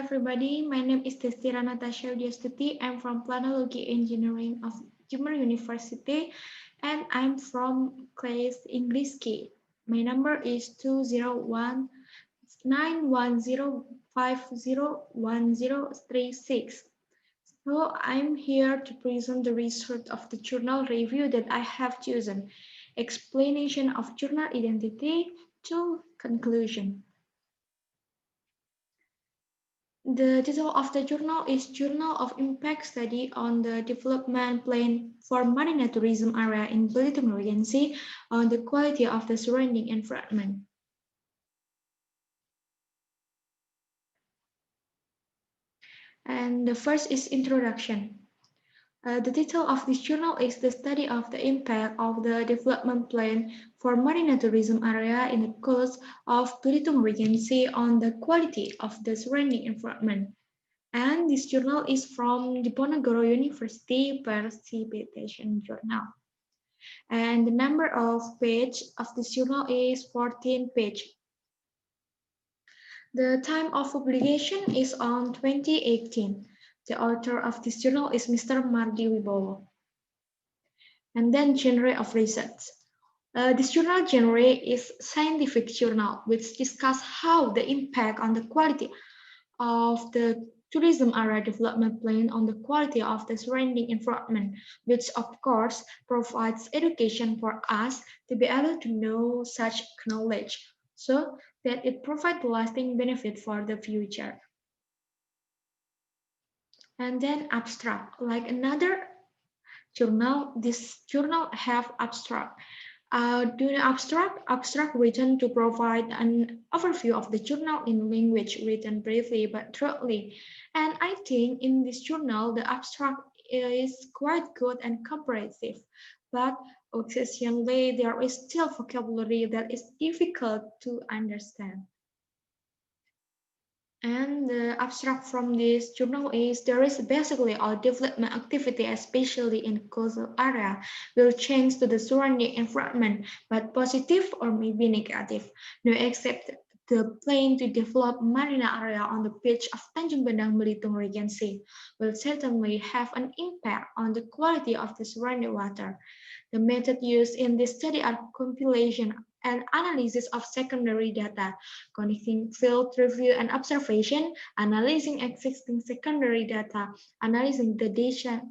everybody, my name is Destirana Tasya. I'm from Planology Engineering of Januar University and I'm from Class English K. My number is 201-910501036. So I'm here to present the result of the journal review that I have chosen, explanation of journal identity to conclusion. The title of the journal is Journal of Impact Study on the Development Plan for Marine Tourism Area in Belitung Regency on the quality of the surrounding environment. And the first is introduction. The title of this journal is the study of the impact of the development plan for marine tourism area in the coast of Belitung Regency on the quality of the surrounding environment. And this journal is from Diponegoro University Mempresentasikan Jurnal. And the number of page of this journal is 14 page. The time of publication is on 2018. The author of this journal is Mr. Mardi Wibowo. And then genre of research. This journal genre is scientific journal, which discuss how the impact on the quality of the tourism area development plan on the quality of the surrounding environment, which of course provides education for us to be able to know such knowledge, so that it provides lasting benefit for the future. And then abstract, like another journal, this journal have abstract. During abstract written to provide an overview of the journal in language written briefly but thoroughly. And I think in this journal, the abstract is quite good and comprehensive, but occasionally there is still vocabulary that is difficult to understand. And the abstract from this journal is there is basically a development activity, especially in coastal area, will change to the surrounding environment, but positive or maybe negative. No, except the plan to develop marina area on the beach of Tanjung Bendang Belitung Regency will certainly have an impact on the quality of the surrounding water. The method used in this study are compilation and analysis of secondary data, connecting field review and observation, analyzing existing secondary data, analyzing the data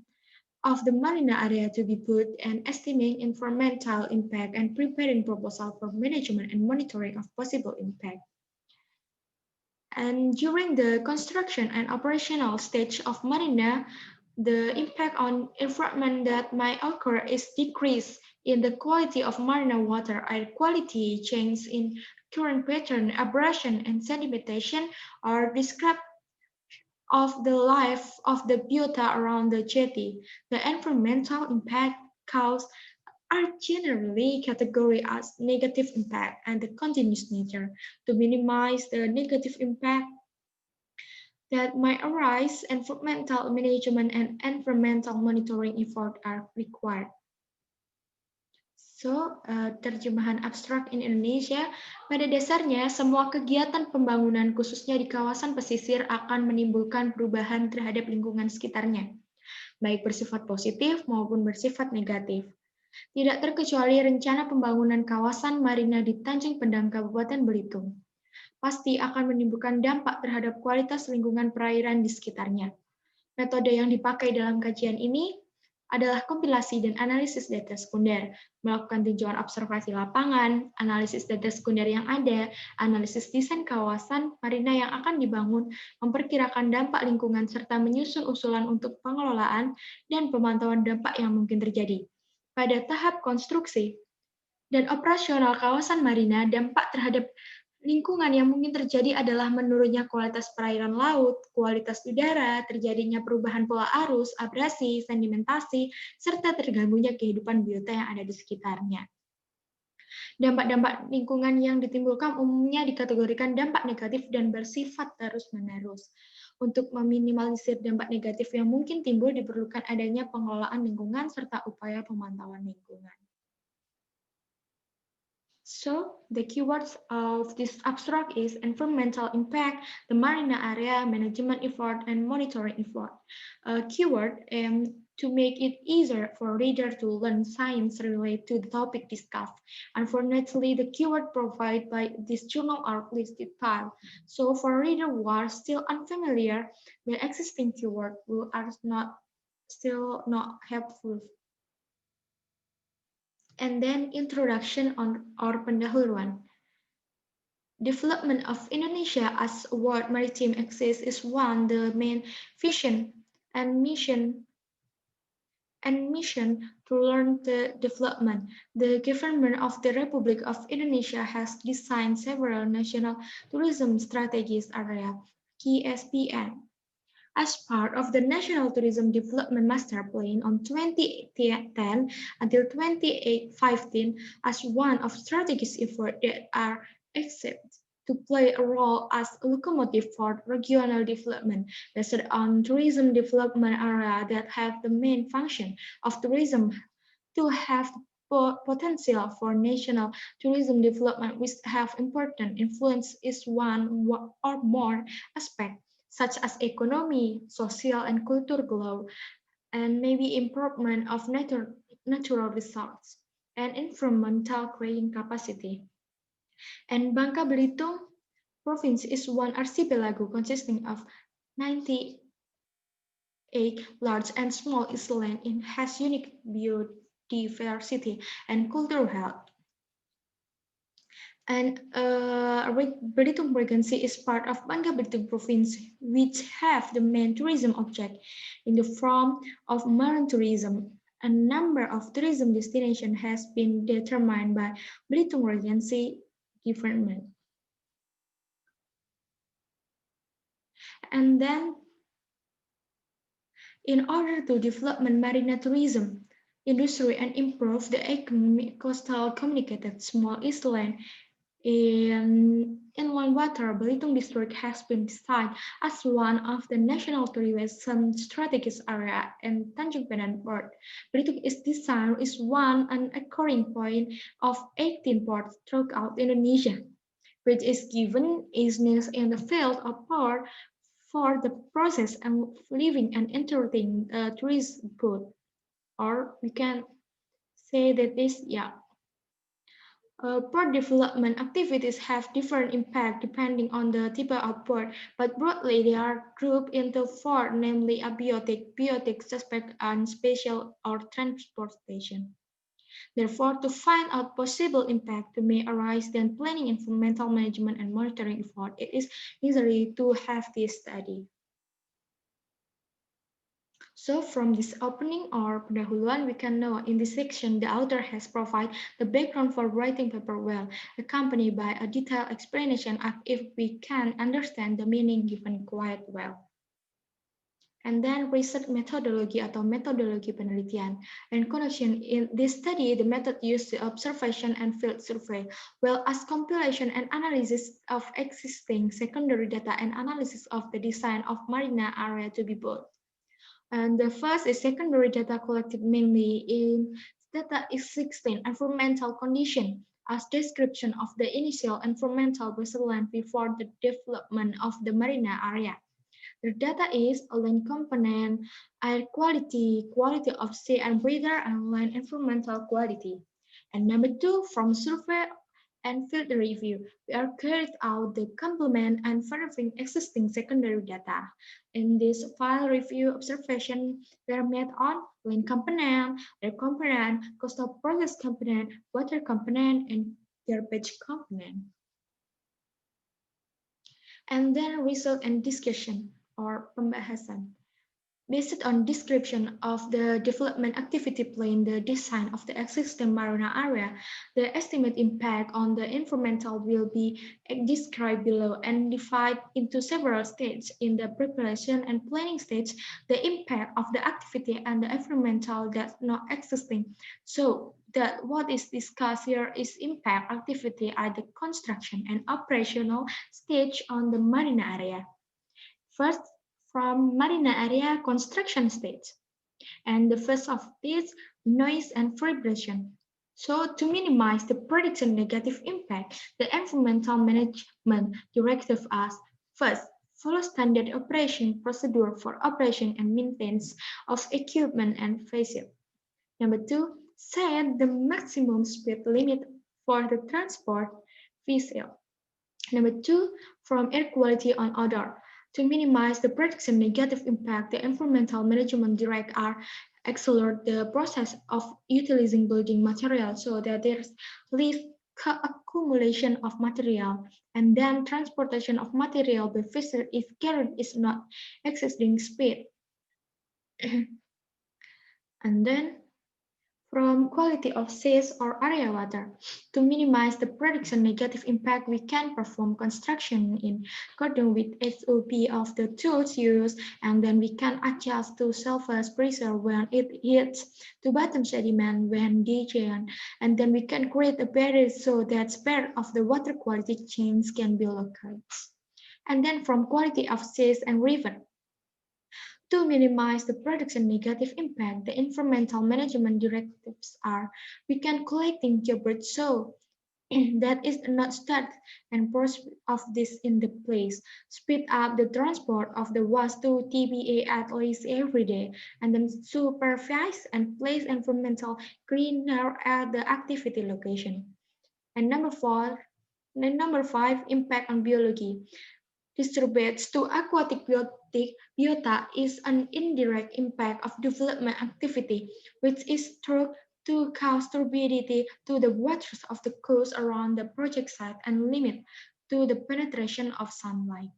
of the marina area to be put, and estimating environmental impact and preparing proposal for management and monitoring of possible impact. And during the construction and operational stage of marina, the impact on environment that might occur is decrease in the quality of marine water, air quality, change in current pattern, abrasion, and sedimentation are described of the life of the biota around the jetty. The environmental impact caused are generally categorized as negative impact and the continuous nature. To minimize the negative impact that might arise, environmental management and environmental monitoring effort are required. So, terjemahan abstrak in Indonesia, pada dasarnya semua kegiatan pembangunan khususnya di kawasan pesisir akan menimbulkan perubahan terhadap lingkungan sekitarnya, baik bersifat positif maupun bersifat negatif. Tidak terkecuali rencana pembangunan kawasan marina di Tanjung Pendang, Kabupaten Belitung. Pasti akan menimbulkan dampak terhadap kualitas lingkungan perairan di sekitarnya. Metode yang dipakai dalam kajian ini adalah kompilasi dan analisis data sekunder, melakukan tinjauan observasi lapangan, analisis data sekunder yang ada, analisis desain kawasan marina yang akan dibangun, memperkirakan dampak lingkungan, serta menyusun usulan untuk pengelolaan dan pemantauan dampak yang mungkin terjadi. Pada tahap konstruksi dan operasional kawasan marina, dampak terhadap lingkungan yang mungkin terjadi adalah menurunnya kualitas perairan laut, kualitas udara, terjadinya perubahan pola arus, abrasi, sedimentasi, serta terganggunya kehidupan biota yang ada di sekitarnya. Dampak-dampak lingkungan yang ditimbulkan umumnya dikategorikan dampak negatif dan bersifat terus-menerus. Untuk meminimalisir dampak negatif yang mungkin timbul, diperlukan adanya pengelolaan lingkungan serta upaya pemantauan lingkungan. So the keywords of this abstract is environmental impact, the marina area, management effort, and monitoring effort. A keyword to make it easier for reader to learn science related to the topic discussed. Unfortunately, the keyword provided by this journal are listed file. So for reader who are still unfamiliar, the existing keyword are still not helpful. And then introduction on or pendahuluan. Development of Indonesia as a world maritime axis is one the main vision and mission to learn the development. The government of the Republic of Indonesia has designed several national tourism strategies area (KSPN) as part of the National Tourism Development Master Plan on 2010 until 2015 as one of strategic efforts that are accepted to play a role as a locomotive for regional development based on tourism development area that have the main function of tourism to have potential for national tourism development which have important influence is one or more aspect such as economy, social and cultural growth, and maybe improvement of natural resources and environmental carrying capacity. And Bangka Belitung province is one archipelago consisting of 98 large and small islands and has unique biodiversity and cultural health. And Belitung Regency is part of Bangka Belitung province, which have the main tourism object in the form of marine tourism. A number of tourism destinations has been determined by Belitung Regency Department. And then, in order to develop marine tourism, industry and improve the economic coastal communicated small island in inland water, Belitung District has been decided as one of the national tourism strategic area in Tanjung Pinang Port. Belitung is designed as one an anchoring point of 18 ports throughout Indonesia, which is given business in the field of port for the process and living and entertaining tourist good. Or we can say that this, yeah. Port development activities have different impact depending on the type of port, but broadly they are grouped into four, namely abiotic, biotic, suspect, and spatial or transportation. Therefore, to find out possible impact that may arise, then planning environmental management and monitoring effort, it is necessary to have this study. So from this opening or pendahuluan, we can know in this section the author has provided the background for writing paper well, accompanied by a detailed explanation of if we can understand the meaning given quite well. And then research methodology atau metodologi penelitian. And connection in this study, the method used the observation and field survey, well as compilation and analysis of existing secondary data and analysis of the design of marina area to be built. And the first is secondary data collected mainly in data existing environmental condition as description of the initial environmental baseline before the development of the marina area. The data is a land component, air quality, quality of sea and breather, and land environmental quality. And number two, from survey and field review, we are carried out the complement and verifying existing secondary data. In this file review observation, we are made on land component, air component, coastal process component, water component, and garbage component. And then result and discussion or pembahasan. Based on description of the development activity plan, the design of the existing marina area, the estimate impact on the environmental will be described below and divided into several stages. In the preparation and planning stage, the impact of the activity and the environmental that's not existing. So that what is discussed here is impact activity at the construction and operational stage on the marina area. First, from marina area construction stage. And the first of these, noise and vibration. So, to minimize the prediction negative impact, the environmental management directive asks first, follow standard operation procedure for operation and maintenance of equipment and facilities. Number two, set the maximum speed limit for the transport vessel. Number two, from air quality on odor. To minimize the prediction negative impact, the environmental management direct are accelerate the process of utilizing building material so that there's less accumulation of material and then transportation of material by vessel if current is not existing speed. And then from quality of seas or area water. To minimize the prediction negative impact, we can perform construction in according with SOP of the tools used, and then we can adjust to surface pressure when it hits to bottom sediment when degenerated, and then we can create a barrier so that spread of the water quality change can be localized. And then from quality of seas and river. To minimize the production negative impact, the environmental management directives are we can collecting garbage so that is not start and process of this in the place. Speed up the transport of the waste to TBA at least every day, and then supervise and place environmental cleaner at the activity location. And number five, impact on biology. Disturbance to aquatic biota is an indirect impact of development activity, which is thought to cause turbidity to the waters of the coast around the project site and limit to the penetration of sunlight.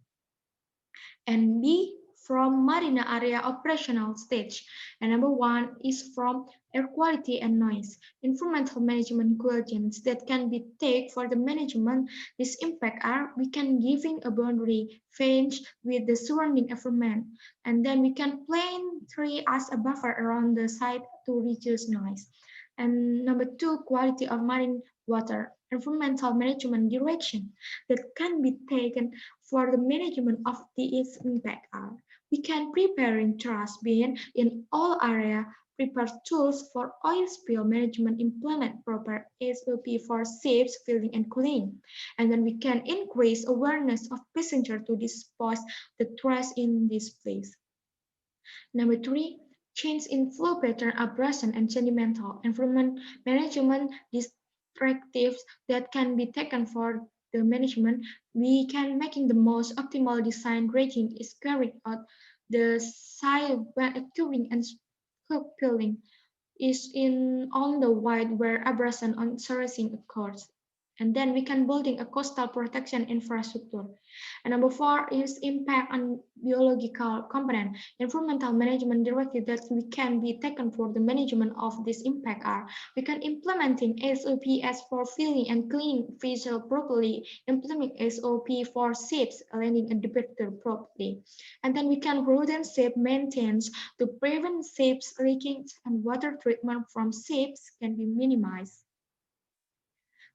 And B from marina area operational stage. And number one is from air quality and noise. Environmental management guardians that can be taken for the management this impact are we can giving a boundary fence with the surrounding environment, and then we can plant tree as a buffer around the site to reduce noise. And number two, quality of marine water. Environmental management direction that can be taken for the management of its impact are we can prepare in trash bin in all area, prepare tools for oil spill management, implement proper SOP for safe filling and cooling, and then we can increase awareness of passenger to dispose the trash in this place. Number three, change in flow pattern, abrasion, and sedimental environment management directives that can be taken for the management. We can making the most optimal design regime is carried out the site when occurring and spilling is in on the wide where abrasion on surfacing occurs. And then we can building a coastal protection infrastructure. And number four is impact on biological component. Environmental management directive that we can be taken for the management of this impact are we can implementing SOPs for filling and cleaning vessel properly, implement SOP for ships landing and departure properly. And then we can rodent safe maintenance to prevent ships leaking and water treatment from ships can be minimized.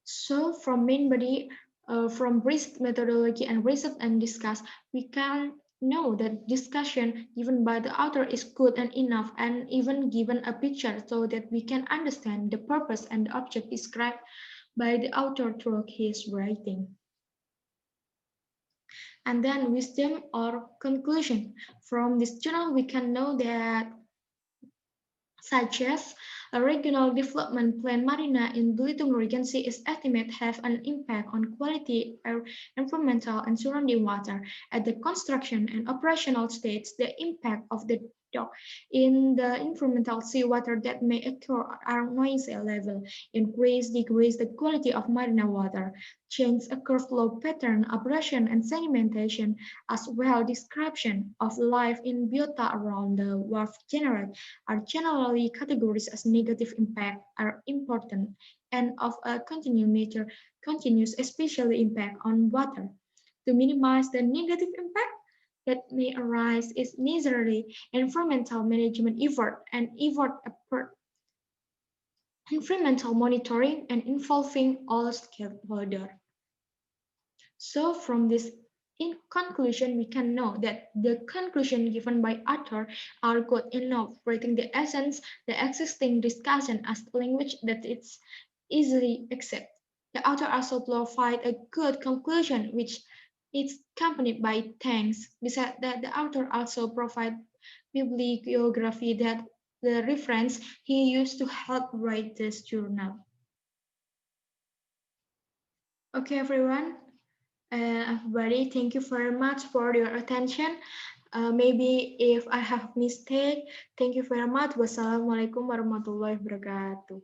So from main body, from risk methodology and research and discuss, we can know that discussion given by the author is good and enough and even given a picture so that we can understand the purpose and the object described by the author through his writing. And then wisdom or conclusion. From this journal, we can know that such as a regional development plan marina in Belitung Regency is estimated to have an impact on quality air, environmental and surrounding water. At the construction and operational stage, the impact of the dock in the environmental seawater that may occur at noise level, increase, decrease the quality of marina water, change occur flow pattern, abrasion and sedimentation, as well description of life in biota around the wharf are generally categorized as negative impact are important and of a continuing nature continues especially impact on water. To minimize the negative impact that may arise is necessary environmental management effort and environmental monitoring and involving all stakeholders. So from this in conclusion, we can know that the conclusion given by author are good enough, breaking the essence, the existing discussion as language that it's easily accept. The author also provides a good conclusion, which is accompanied by thanks. Besides that, the author also provides bibliography that the reference he used to help write this journal. Okay, everyone. Everybody, thank you very much for your attention. Maybe if I have mistake, thank you very much. Wassalamualaikum warahmatullahi wabarakatuh.